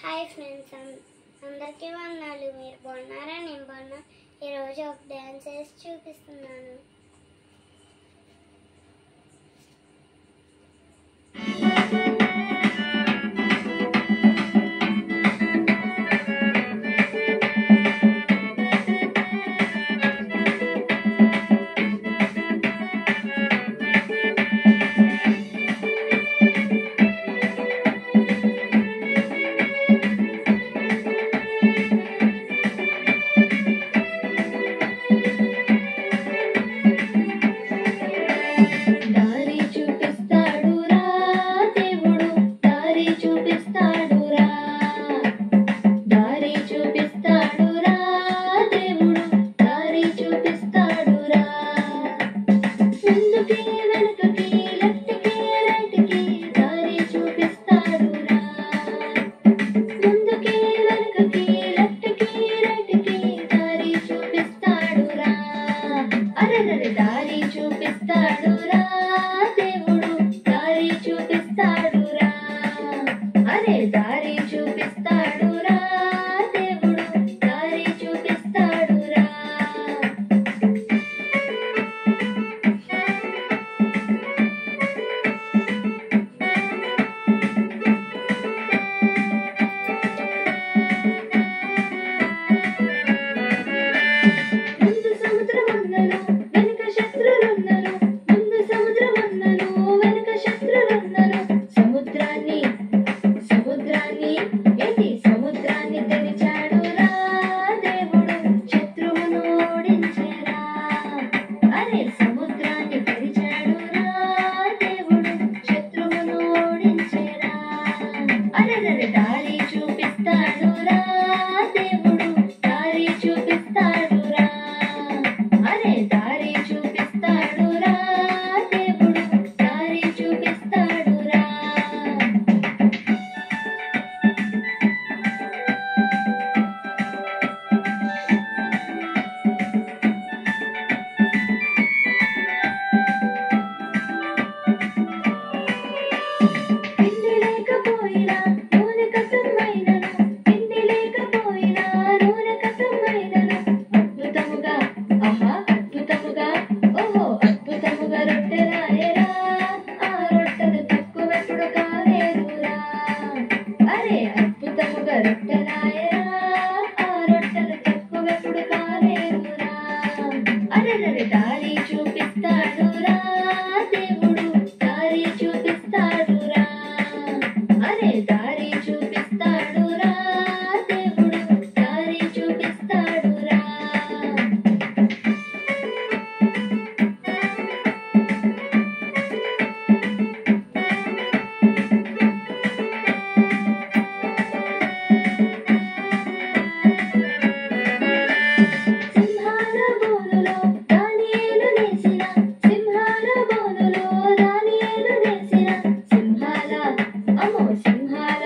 Hi friends, అందరికీ వందనాలు. మీరు బాగున్నారా? నేను బాగున్నా. ఈరోజు ఒక డ్యాన్స్ వేసి చూపిస్తున్నాను. దారి చూపిస్తాడురా దేవుడు, దారి చూపిస్తాడురా. అరే దారి చూపిస్తాడురా దేవుడు, దారి చూపిస్తాడురా. ముందు సముద్రమున్నను వెనుక శత్రులున్నను, ముందు సముద్రమున్నను వెనుక శత్రులున్నను. సముద్రాన్ని సముద్రాన్ని తెరిచాడురా దేవుడు, శత్రువును ఓడించెరా. అరే సముద్రాన్ని తెరిచాడురా దేవుడు, శత్రువును ఓడించెరా. అరే దారి చూపిస్తాడురా దేవుడు, దారి చూపిస్తాడురా. అరే దారి చూపిస్తాడురా దేవుడు, దారి చూపిస్తాడురా. పిండి లేకపోయినా నూనె కసమైనను, పిండి లేకపోయినా నూనె కసమైనను. అద్భుతముగా అద్భుతముగా అద్భుతముగా రొట్టెలాయరా. ఆ రొట్టెలు తక్కువెప్పుడు కాలేదురా. అరే అద్భుతముగా రొట్టెలాయరా. ఆ రొట్టెలు తక్కువెప్పుడు కాలేదురా. అరే దారి చూపిస్తాడురా దేవుడు, దారి చూపిస్తాడురా. అరే దారి చూపిస్తాడురా దేవుడు, దారి చూపిస్తాడురా. సింహాల బోనులో దానియేలు నేసిన, సింహాల బోనులో దానియేలు నేసిన. సింహాల సింహాల